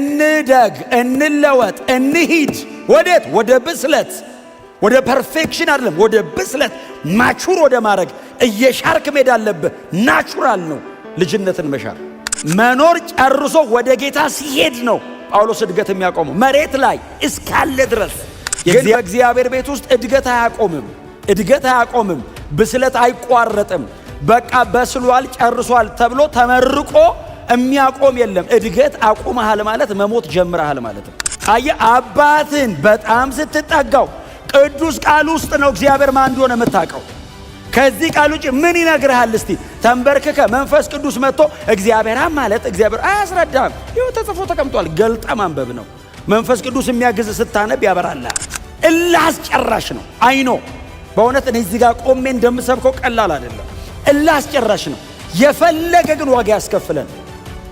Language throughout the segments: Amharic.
እንደግ፣ እንለወጥ፣ እንሂድ። ወዴት? ወደ ብስለት፣ ወደ ፐርፌክሽን አይደለም፣ ወደ ብስለት ማቹር ወደ ማድረግ እየሻርክ መሄድ አለብህ። ናቹራል ነው ልጅነትን መሻር። መኖር ጨርሶ ወደ ጌታ ሲሄድ ነው ጳውሎስ እድገት የሚያቆመው መሬት ላይ እስካለ ድረስ። የእግዚአብሔር ቤት ውስጥ እድገት አያቆምም፣ ብስለት አይቋረጥም። በቃ በስሏል ጨርሷል ተብሎ ተመርቆ የሚያቆም የለም። እድገት አቁመሃል ማለት መሞት ጀምረሃል ማለት ነው። አየህ፣ አባትን በጣም ስትጠጋው ቅዱስ ቃል ውስጥ ነው እግዚአብሔር ማን እንደሆነ የምታውቀው። ከዚህ ቃል ውጭ ምን ይነግርሃል? እስቲ ተንበርክከ መንፈስ ቅዱስ መጥቶ እግዚአብሔር ማለት እግዚአብሔር አያስረዳም። ይኸው ተጽፎ ተቀምጧል። ገልጠ ማንበብ ነው። መንፈስ ቅዱስ የሚያግዝ ስታነብ ያበራልሃል። እላስጨራሽ ነው። አይኖ በእውነት እኔ እዚህ ጋር ቆሜ እንደምሰብከው ቀላል አይደለም። እላስጨራሽ ነው። የፈለገ ግን ዋጋ ያስከፍለን።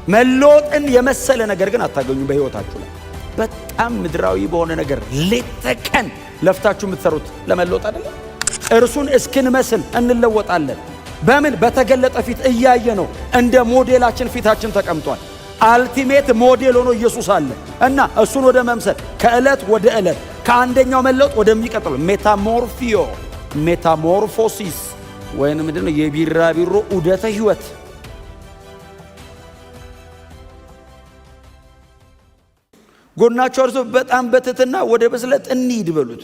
መለወጥን የመሰለ ነገር ግን አታገኙም በሕይወታችሁ ላይ። በጣም ምድራዊ በሆነ ነገር ሌት ተቀን ለፍታችሁ የምትሰሩት ለመለወጥ አይደለም። እርሱን እስክንመስል እንለወጣለን። በምን? በተገለጠ ፊት እያየ ነው። እንደ ሞዴላችን ፊታችን ተቀምጧል። አልቲሜት ሞዴል ሆኖ ኢየሱስ አለ እና እሱን ወደ መምሰል ከዕለት ወደ ዕለት ከአንደኛው መለወጥ ወደሚቀጥለው ሜታሞርፎሲስ ወይንም ምንድነው የቢራቢሮ ዑደተ ሕይወት። ጎናቸው እርሱ በጣም በትትና ወደ ብስለት እንሂድ በሉት።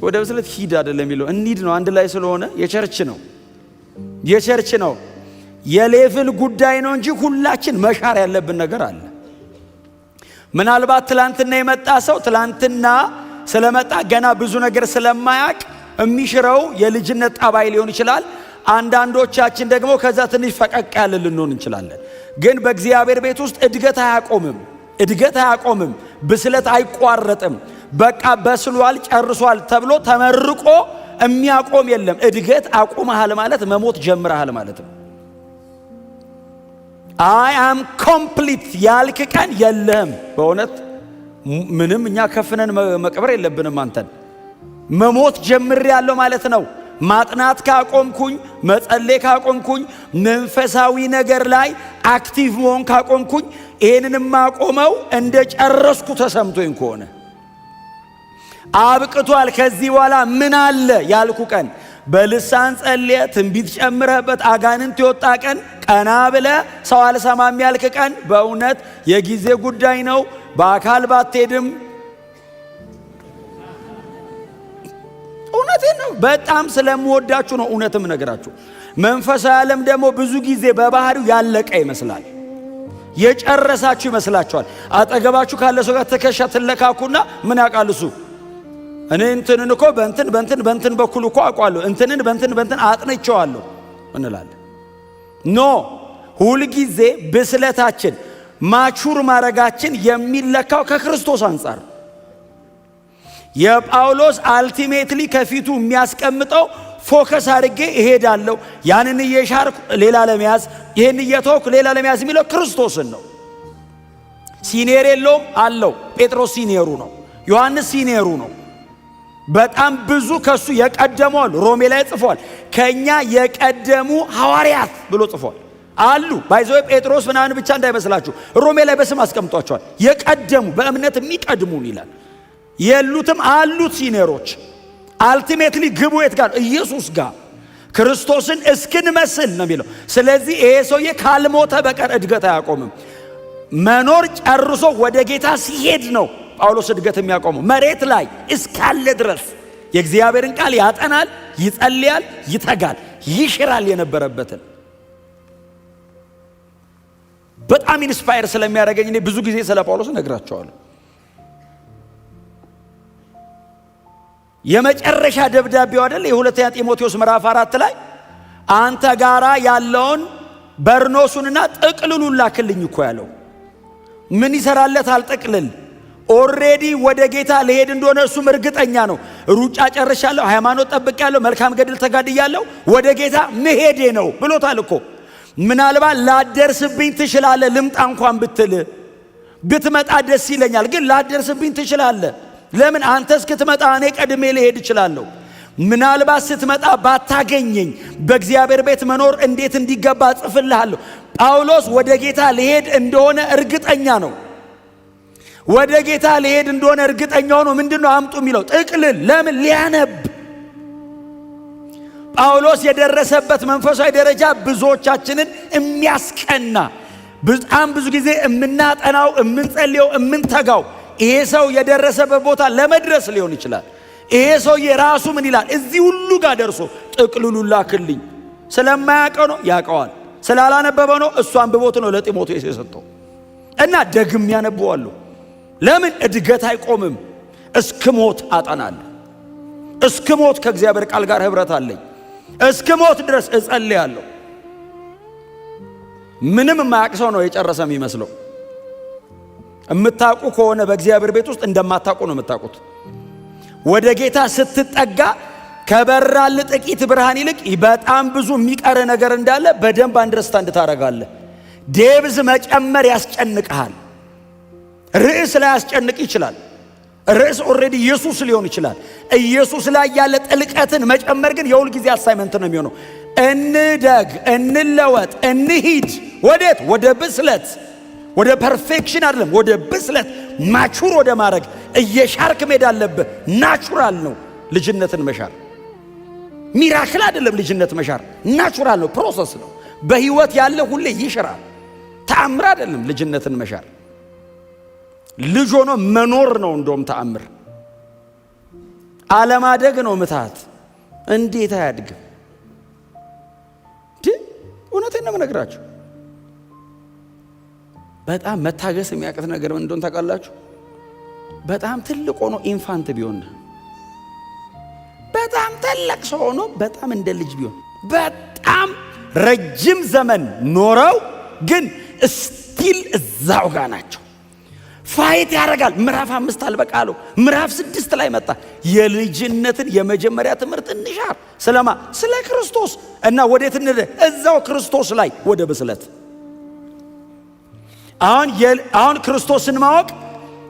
ወደ ብስለት ሂድ አይደለም የሚለው እንሂድ ነው። አንድ ላይ ስለሆነ የቸርች ነው። የሌቭል ጉዳይ ነው እንጂ ሁላችን መሻር ያለብን ነገር አለ። ምናልባት ትላንትና የመጣ ሰው ትላንትና ስለመጣ ገና ብዙ ነገር ስለማያቅ የሚሽረው የልጅነት ጠባይ ሊሆን ይችላል። አንዳንዶቻችን ደግሞ ከዛ ትንሽ ፈቀቅ ያለ ልንሆን እንችላለን። ግን በእግዚአብሔር ቤት ውስጥ እድገት አያቆምም፣ ብስለት አይቋረጥም። በቃ በስሏል ጨርሷል ተብሎ ተመርቆ የሚያቆም የለም። እድገት አቁመሃል ማለት መሞት ጀምረሃል ማለት ነው። አይ አም ኮምፕሊት ያልክ ቀን የለህም። በእውነት ምንም እኛ ከፍነን መቅበር የለብንም። አንተን መሞት ጀምሬያለሁ ማለት ነው። ማጥናት ካቆምኩኝ፣ መጸለይ ካቆምኩኝ፣ መንፈሳዊ ነገር ላይ አክቲቭ መሆን ካቆምኩኝ፣ ይሄንን ማቆመው እንደ ጨረስኩ ተሰምቶኝ ከሆነ አብቅቷል። ከዚህ በኋላ ምን አለ ያልኩ ቀን፣ በልሳን ጸልየ ትንቢት ጨምረህበት አጋንንት የወጣ ቀን፣ ቀና ብለ ሰው አልሰማም ያልክ ቀን፣ በእውነት የጊዜ ጉዳይ ነው። በአካል ባትሄድም እውነቴን ነው። በጣም ስለምወዳችሁ ነው እውነትም ነገራችሁ። መንፈሳዊ ዓለም ደግሞ ብዙ ጊዜ በባህሪው ያለቀ ይመስላል፣ የጨረሳችሁ ይመስላችኋል። አጠገባችሁ ካለ ሰው ጋር ትከሻ ትለካኩና ምን ያውቃል እሱ እኔ እንትንን እኮ በእንትን በኩል እኮ አውቃለሁ፣ እንትንን በእንትን አጥንቼዋለሁ እንላለን። ኖ ሁል ጊዜ ብስለታችን ማቹር ማረጋችን የሚለካው ከክርስቶስ አንጻር። የጳውሎስ አልቲሜትሊ ከፊቱ የሚያስቀምጠው ፎከስ አድርጌ እሄዳለሁ፣ ያንን እየሻርኩ ሌላ ለመያዝ፣ ይህን እየተወኩ ሌላ ለመያዝ የሚለው ክርስቶስን ነው። ሲኒየር የለውም አለው። ጴጥሮስ ሲኒየሩ ነው። ዮሐንስ ሲኒየሩ ነው። በጣም ብዙ ከሱ የቀደሙ አሉ። ሮሜ ላይ ጽፏል። ከኛ የቀደሙ ሐዋርያት ብሎ ጽፏል አሉ። ባይዘው ጴጥሮስ ምናምን ብቻ እንዳይመስላችሁ፣ ሮሜ ላይ በስም አስቀምጧቸዋል። የቀደሙ በእምነት የሚቀድሙን ይላል። የሉትም አሉት ሲኒየሮች። አልቲሜትሊ ግቡ የት ጋር? ኢየሱስ ጋር ክርስቶስን እስክንመስል ነው የሚለው። ስለዚህ ይሄ ሰውዬ ካልሞተ በቀር እድገት አያቆምም። መኖር ጨርሶ ወደ ጌታ ሲሄድ ነው ጳውሎስ እድገት የሚያቆመው። መሬት ላይ እስካለ ድረስ የእግዚአብሔርን ቃል ያጠናል፣ ይጸልያል፣ ይተጋል፣ ይሽራል የነበረበትን። በጣም ኢንስፓየር ስለሚያደርገኝ እኔ ብዙ ጊዜ ስለ ጳውሎስ ነግራቸዋለሁ። የመጨረሻ ደብዳቤው አይደል የሁለተኛ ጢሞቴዎስ ምዕራፍ 4 ላይ አንተ ጋራ ያለውን በርኖሱንና ጥቅልሉን ላክልኝ እኮ ያለው። ምን ይሰራለታል? ጥቅልል ኦሬዲ ወደ ጌታ ለሄድ እንደሆነ እሱም እርግጠኛ ነው። ሩጫ ጨርሻለሁ፣ ሃይማኖት ጠብቄያለሁ፣ መልካም ገድል ተጋድያለሁ፣ ወደ ጌታ መሄዴ ነው ብሎታል እኮ። ምናልባት ላደርስብኝ ትችላለህ፣ ልምጣ እንኳን ብትመጣ ደስ ይለኛል፣ ግን ላደርስብኝ ትችላለህ። ለምን? አንተ እስክትመጣ እኔ ቀድሜ ልሄድ እችላለሁ። ምናልባት ስትመጣ ባታገኘኝ በእግዚአብሔር ቤት መኖር እንዴት እንዲገባ ጽፍልሃለሁ። ጳውሎስ ወደ ጌታ ሊሄድ እንደሆነ እርግጠኛ ነው። ወደ ጌታ ሊሄድ እንደሆነ እርግጠኛ ነው። ምንድነው አምጡ የሚለው? ጥቅልል። ለምን? ሊያነብ። ጳውሎስ የደረሰበት መንፈሳዊ ደረጃ ብዙዎቻችንን የሚያስቀና፣ በጣም ብዙ ጊዜ የምናጠናው፣ የምንጸልየው፣ የምንተጋው ይሄ ሰው የደረሰበት ቦታ ለመድረስ ሊሆን ይችላል። ይሄ ሰው የራሱ ምን ይላል? እዚህ ሁሉ ጋር ደርሶ ጥቅልሉን ላክልኝ። ስለማያውቀው ነው? ያውቀዋል። ስላላነበበው ነው? እሱ አንብቦት ነው ለጢሞቴዎስ የሰጠው። እና ደግም ያነበዋለሁ። ለምን? እድገት አይቆምም። እስክሞት አጠናለሁ። እስክሞት ከእግዚአብሔር ቃል ጋር ህብረት አለኝ። እስክሞት ድረስ እጸልያለሁ። ምንም የማያውቅ ሰው ነው የጨረሰ የሚመስለው። የምታውቁ ከሆነ በእግዚአብሔር ቤት ውስጥ እንደማታውቁ ነው የምታውቁት። ወደ ጌታ ስትጠጋ ከበራል ጥቂት ብርሃን ይልቅ በጣም ብዙ የሚቀር ነገር እንዳለ በደንብ አንደርስታንድ ታደርጋለህ። ዴብዝ መጨመር ያስጨንቅሃል። ርዕስ ላይ ያስጨንቅ ይችላል። ርዕስ ኦልሬዲ ኢየሱስ ሊሆን ይችላል። ኢየሱስ ላይ ያለ ጥልቀትን መጨመር ግን የሁል ጊዜ አሳይመንት ነው የሚሆነው። እንደግ፣ እንለወጥ፣ እንሂድ። ወዴት? ወደ ብስለት፣ ወደ ፐርፌክሽን አይደለም፣ ወደ ብስለት ማቹር ወደ ማድረግ እየሻርክ መሄድ አለብህ። ናቹራል ነው ልጅነትን መሻር። ሚራክል አይደለም ልጅነት መሻር፣ ናቹራል ነው፣ ፕሮሰስ ነው። በህይወት ያለ ሁሌ ይሽራል። ተአምር አይደለም ልጅነትን መሻር። ልጅ ሆኖ መኖር ነው እንደውም ተአምር። አለማደግ ነው ምትሃት። እንዴት አያድግም? እውነቴን ነው የምነግራችሁ። በጣም መታገስ የሚያቅት ነገር ምን እንደሆነ ታውቃላችሁ? በጣም ትልቅ ሆኖ ኢንፋንት ቢሆን፣ በጣም ትልቅ ሰው ሆኖ በጣም እንደ ልጅ ቢሆን፣ በጣም ረጅም ዘመን ኖረው ግን ስቲል እዛው ጋር ናቸው። ፋይት ያደርጋል። ምዕራፍ 5 አልበቃለው፣ ምዕራፍ 6 ላይ መጣ። የልጅነትን የመጀመሪያ ትምህርት እንሻር። ስለማ? ስለ ክርስቶስ። እና ወዴት እንደ እዛው ክርስቶስ ላይ ወደ ብስለት። አሁን ክርስቶስን ማወቅ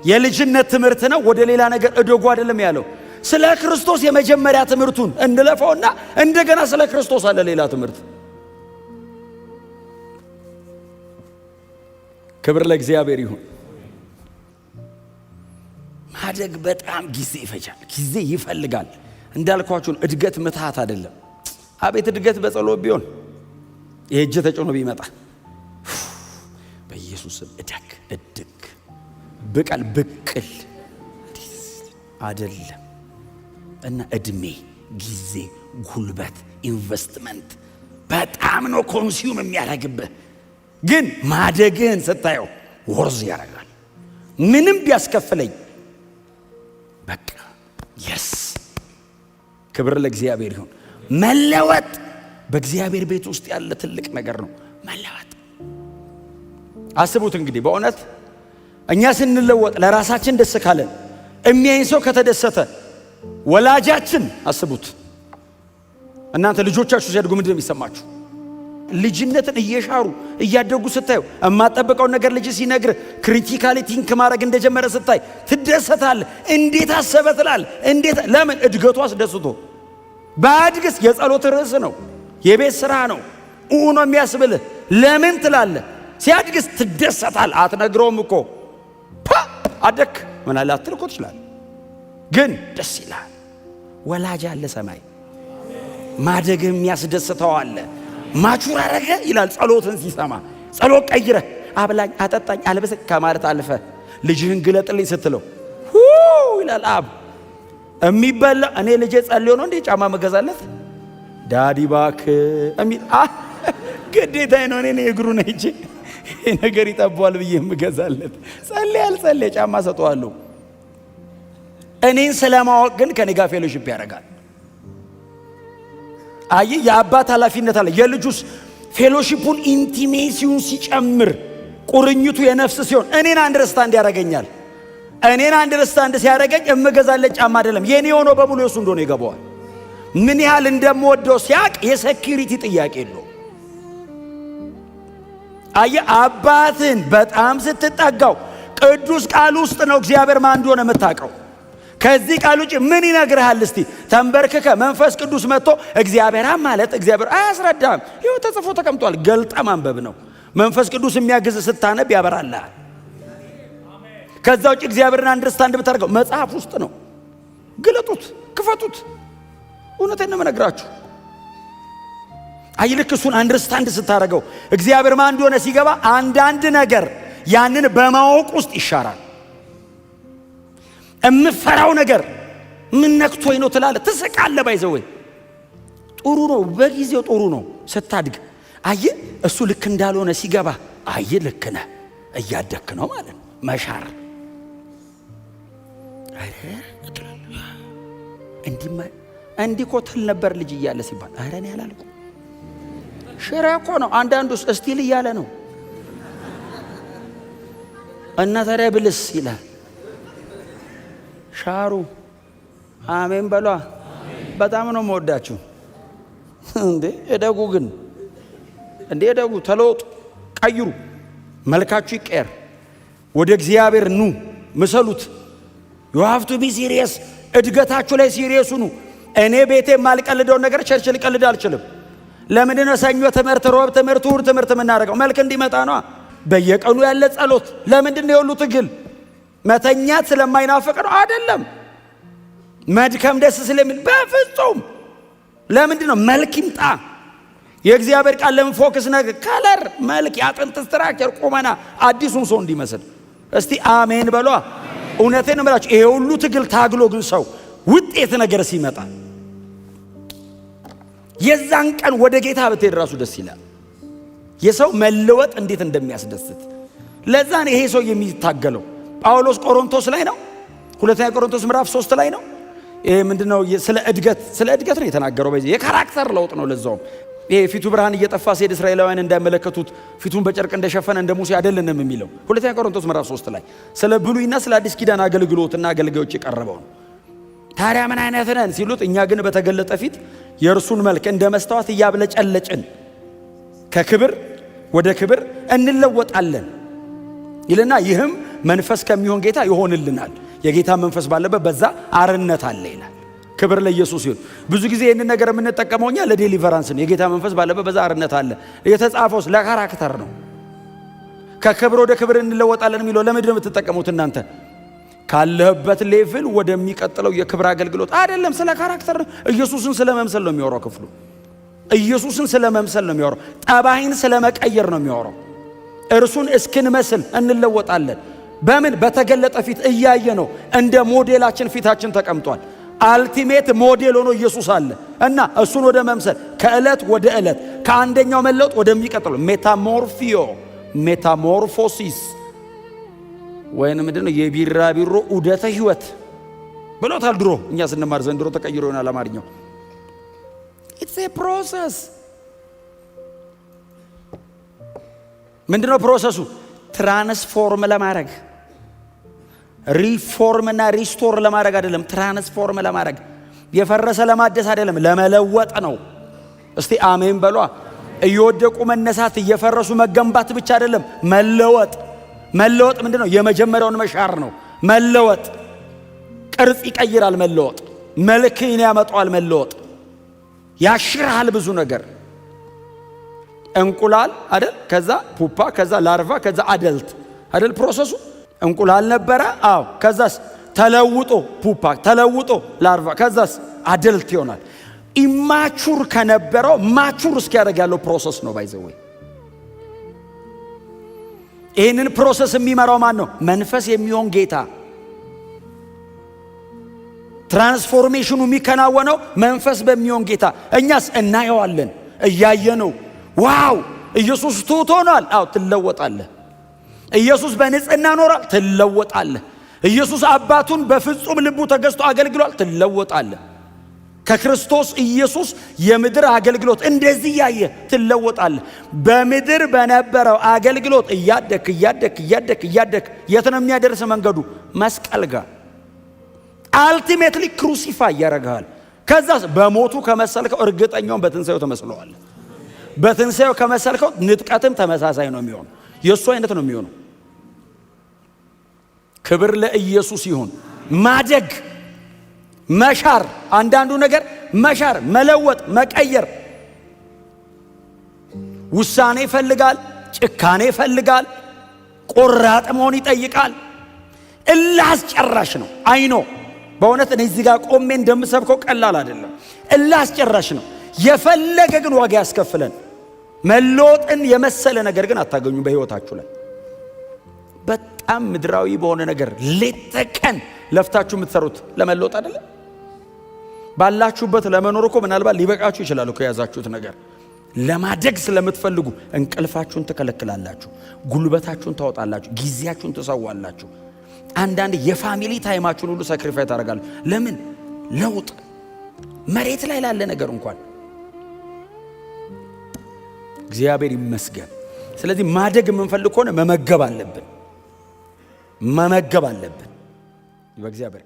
የልጅነት ትምህርት ነው። ወደ ሌላ ነገር እደጉ አይደለም ያለው። ስለ ክርስቶስ የመጀመሪያ ትምህርቱን እንለፈውና እንደገና ስለ ክርስቶስ አለ ሌላ ትምህርት። ክብር ለእግዚአብሔር ይሁን። ማደግ በጣም ጊዜ ይፈጃል፣ ጊዜ ይፈልጋል። እንዳልኳችሁ እድገት ምትሃት አይደለም። አቤት እድገት በጸሎት ቢሆን የእጅ ተጭኖ ቢመጣ በኢየሱስም እደግ፣ እድግ፣ ብቀል፣ ብቅል አይደለም። እና እድሜ፣ ጊዜ፣ ጉልበት፣ ኢንቨስትመንት በጣም ነው ኮንሱም የሚያደርግብህ። ግን ማደግህን ስታየው ወርዝ ያደርጋል። ምንም ቢያስከፍለኝ በቃ የስ። ክብር ለእግዚአብሔር ይሁን። መለወጥ በእግዚአብሔር ቤት ውስጥ ያለ ትልቅ ነገር ነው። መለወጥ አስቡት እንግዲህ በእውነት እኛ ስንለወጥ ለራሳችን ደስ ካለን፣ የሚያይን ሰው ከተደሰተ፣ ወላጃችን አስቡት እናንተ ልጆቻችሁ ሲያድጉ ምንድን ነው የሚሰማችሁ? ልጅነትን እየሻሩ እያደጉ ስታዩ፣ የማጠብቀውን ነገር ልጅ ሲነግር ክሪቲካሊ ቲንክ ማድረግ እንደጀመረ ስታይ ትደሰታለህ። እንዴት አሰበ ትላለህ። እንዴት ለምን? እድገቱ አስደስቶ። ባድግስ የጸሎት ርዕስ ነው፣ የቤት ስራ ነው፣ ነው የሚያስብልህ። ለምን ትላለህ? ሲያድግስ ትደሰታለህ። አትነግረውም እኮ አደክ ምን አለ አትልኮ ትችላለህ፣ ግን ደስ ይላል። ወላጅ አለ ሰማይ፣ ማደግ የሚያስደስተው አለ። ማቹር አረገ ይላል ጸሎትን ሲሰማ። ጸሎት ቀይረ አብላኝ፣ አጠጣኝ፣ አልበሰ ከማለት አልፈ ልጅህን ግለጥልኝ ስትለው ይላል አብ። የሚበላ እኔ ልጄ ጸልዮ ነው እንዴ ጫማ መገዛለት? ዳዲ ባክ ግዴታዬ ነው። እኔ እግሩ ነው እንጂ ይሄ ነገር ይጠባዋል ብዬ የምገዛለት። ጸልይ አልጸልይ ጫማ ሰጠዋለሁ። እኔን ስለማወቅ ግን ከኔ ጋር ፌሎሺፕ ያደርጋል። አይ የአባት ኃላፊነት አለ። የልጁስ ፌሎሺፑን ኢንቲሜሲውን ሲጨምር ቁርኝቱ የነፍስ ሲሆን እኔን አንደርስታንድ ያደርገኛል። እኔን አንደርስታንድ ሲያደርገኝ እምገዛለት ጫማ አይደለም የኔ ሆኖ በሙሉ የሱ እንደሆነ ይገባዋል። ምን ያህል እንደምወደው ሲያቅ የሴኩሪቲ ጥያቄ የለው። አይ አባትን በጣም ስትጠጋው ቅዱስ ቃል ውስጥ ነው እግዚአብሔር ማን እንደሆነ የምታውቀው። ከዚህ ቃል ውጭ ምን ይነግርሃል? እስቲ ተንበርክከ መንፈስ ቅዱስ መጥቶ እግዚአብሔር ማለት እግዚአብሔር አያስረዳም። ይኸው ተጽፎ ተቀምጧል። ገልጠ ማንበብ ነው። መንፈስ ቅዱስ የሚያግዝ ስታነብ ያበራልሃል። ከዛ ውጭ እግዚአብሔርን አንደርስታንድ ብታደርገው መጽሐፍ ውስጥ ነው። ግለጡት፣ ክፈቱት። እውነቴን ነው የምነግራችሁ። ልክ እሱን አንደርስታንድ ስታደርገው እግዚአብሔር ማን እንደሆነ ሲገባ አንዳንድ ነገር ያንን በማወቅ ውስጥ ይሻራል። እምፈራው ነገር ምን ነክቶኝ ነው ትላለህ፣ ትስቃለህ። ባይዘው ጥሩ ነው፣ በጊዜው ጥሩ ነው። ስታድግ እሱ ልክ እንዳልሆነ ሲገባ ልክ ነህ፣ እያደክ ነው ማለት ነው። መሻር እንዲህ እኮ ትል ነበር ልጅ እያለ ሲባል እኔ አላልኩም። ሽራ እኮ ነው። አንዳንዱስ እስቲል እያለ ነው እና ታዲያ ብልስ ይላል። ሻሩ አሜን በሏ። በጣም ነው የምወዳችሁ። እደጉ ግን እደጉ፣ ተለወጡ፣ ቀይሩ፣ መልካችሁ ይቀየር፣ ወደ እግዚአብሔር ኑ፣ ምሰሉት። you have to be serious። እድገታችሁ ላይ ሲሪየስ ሁኑ። እኔ ቤቴ የማልቀልደውን ነገር ቸርች ልቀልድ አልችልም። ለምንድን ነው ሰኞ ትምህርት፣ ሮብ ትምህርት፣ እሑድ ትምህርት የምናደርገው? መልክ እንዲመጣ ነው። በየቀኑ ያለ ጸሎት። ለምንድን ነው የሁሉ ትግል? መተኛት ስለማይናፍቅ ነው አይደለም። መድከም ደስ ስለሚል በፍጹም። ለምንድን ነው? መልክ ይምጣ። የእግዚአብሔር ቃል ለምን ፎከስ ነገር ከለር፣ መልክ፣ የአጥንት ስትራክቸር፣ ቁመና አዲሱን ሰው እንዲመስል። እስቲ አሜን በሏ። እውነቴን ነው የምላችሁ። ይሄ ሁሉ ትግል ታግሎ ግን ሰው ውጤት ነገር ሲመጣ የዛን ቀን ወደ ጌታ ብትሄድ ራሱ ደስ ይላል። የሰው መለወጥ እንዴት እንደሚያስደስት ለዛ ነው ይሄ ሰው የሚታገለው። ጳውሎስ ቆሮንቶስ ላይ ነው፣ ሁለተኛ ቆሮንቶስ ምዕራፍ 3 ላይ ነው። ይሄ ምንድነው? ስለ እድገት ነው የተናገረው። በዚህ የካራክተር ለውጥ ነው። ለዛውም ይሄ ፊቱ ብርሃን እየጠፋ ሲሄድ እስራኤላውያን እንዳይመለከቱት ፊቱን በጨርቅ እንደሸፈነ እንደ ሙሴ አይደለንም የሚለው ሁለተኛ ቆሮንቶስ ምዕራፍ 3 ላይ ስለ ብሉይና ስለ አዲስ ኪዳን አገልግሎትና አገልጋዮች የቀረበው ነው። ታዲያ ምን አይነት ነን ሲሉት፣ እኛ ግን በተገለጠ ፊት የእርሱን መልክ እንደ መስታወት እያብለጨለጭን ከክብር ወደ ክብር እንለወጣለን ይልና ይህም መንፈስ ከሚሆን ጌታ ይሆንልናል። የጌታ መንፈስ ባለበት በዛ አርነት አለ ይላል። ክብር ለኢየሱስ ይሁን። ብዙ ጊዜ ይህንን ነገር የምንጠቀመው እኛ ለዴሊቨራንስ ነው። የጌታ መንፈስ ባለበት በዛ አርነት አለ። የተጻፈውስ ለካራክተር ነው። ከክብር ወደ ክብር እንለወጣለን የሚለው ለምንድን ነው የምትጠቀሙት እናንተ? ካለህበት ሌቭል ወደሚቀጥለው የክብር አገልግሎት አይደለም። ስለ ካራክተር ነው። ኢየሱስን ስለ መምሰል ነው የሚያወራው ክፍሉ። ኢየሱስን ስለ መምሰል ነው የሚያወራው። ጠባይን ስለ መቀየር ነው የሚያወራው። እርሱን እስክንመስል እንለወጣለን። በምን? በተገለጠ ፊት እያየ ነው። እንደ ሞዴላችን ፊታችን ተቀምጧል። አልቲሜት ሞዴል ሆኖ ኢየሱስ አለ እና እሱን ወደ መምሰል ከዕለት ወደ ዕለት ከአንደኛው መለወጥ ወደሚቀጥለው ሜታሞርፎሲስ ወይንም ምንድነው የቢራቢሮ ዑደተ ሕይወት ብሎታል ድሮ። እኛ ስንማር ዘንድሮ ተቀይሮ ይሆናል አማርኛው። ኢትስ ኤ ፕሮሰስ። ምንድነው ፕሮሰሱ? ትራንስፎርም ለማድረግ ሪፎርም እና ሪስቶር ለማድረግ አይደለም። ትራንስፎርም ለማድረግ የፈረሰ ለማደስ አይደለም፣ ለመለወጥ ነው። እስቲ አሜን በሏ። እየወደቁ መነሳት፣ እየፈረሱ መገንባት ብቻ አይደለም፣ መለወጥ። መለወጥ ምንድነው? የመጀመሪያውን መሻር ነው። መለወጥ ቅርጽ ይቀይራል። መለወጥ መልክን ያመጣዋል። መለወጥ ያሽርሃል ብዙ ነገር። እንቁላል አይደል? ከዛ ፑፓ፣ ከዛ ላርቫ፣ ከዛ አደልት አይደል? ፕሮሰሱ እንቁላል ነበረ። አዎ። ከዛስ ተለውጦ ፑፓ፣ ተለውጦ ላርቫ፣ ከዛስ አደልት ይሆናል። ኢማቹር ከነበረው ማቹር እስኪያደርግ ያለው ፕሮሰስ ነው። ባይዘወይ ይህንን ፕሮሰስ የሚመራው ማን ነው? መንፈስ የሚሆን ጌታ። ትራንስፎርሜሽኑ የሚከናወነው መንፈስ በሚሆን ጌታ። እኛስ እናየዋለን፣ እያየነው። ዋው ኢየሱስ ትሑት ሆኗል። አዎ ትለወጣለህ። ኢየሱስ በንጽህና ኖሯል። ትለወጣለህ። ኢየሱስ አባቱን በፍጹም ልቡ ተገዝቶ አገልግሏል። ትለወጣለህ። ከክርስቶስ ኢየሱስ የምድር አገልግሎት እንደዚህ ያየ ትለወጣለህ። በምድር በነበረው አገልግሎት እያደክ የት ነው የሚያደርስ መንገዱ? መስቀል ጋር። አልቲሜትሊ ክሩሲፋይ ያደርግሃል። ከዛስ በሞቱ ከመሰልከው እርግጠኛውን በትንሣኤው ተመስለዋል። በትንሣኤው ከመሰልከው ንጥቀትም ተመሳሳይ ነው የሚሆነው። የእሱ አይነት ነው የሚሆነው። ክብር ለኢየሱስ ይሁን። ማደግ፣ መሻር፣ አንዳንዱ ነገር መሻር፣ መለወጥ፣ መቀየር ውሳኔ ይፈልጋል፣ ጭካኔ ይፈልጋል፣ ቆራጥ መሆን ይጠይቃል። እልህ አስጨራሽ ነው። አይኖ በእውነት እኔ እዚህ ጋር ቆሜ እንደምሰብከው ቀላል አይደለም። እልህ አስጨራሽ ነው። የፈለገ ግን ዋጋ ያስከፍለን። መለወጥን የመሰለ ነገር ግን አታገኙ በሕይወታችሁ ላይ። በጣም ምድራዊ በሆነ ነገር ሌት ተቀን ለፍታችሁ የምትሰሩት ለመለወጥ አይደለም። ባላችሁበት ለመኖር እኮ ምናልባት ሊበቃችሁ ይችላል እኮ የያዛችሁት ነገር። ለማደግ ስለምትፈልጉ እንቅልፋችሁን ትከለክላላችሁ፣ ጉልበታችሁን ታወጣላችሁ፣ ጊዜያችሁን ትሰዋላችሁ። አንዳንድ የፋሚሊ ታይማችሁን ሁሉ ሳክሪፋይስ ታደርጋላችሁ። ለምን? ለውጥ መሬት ላይ ላለ ነገር እንኳን። እግዚአብሔር ይመስገን። ስለዚህ ማደግ የምንፈልግ ከሆነ መመገብ አለብን። በእግዚአብሔር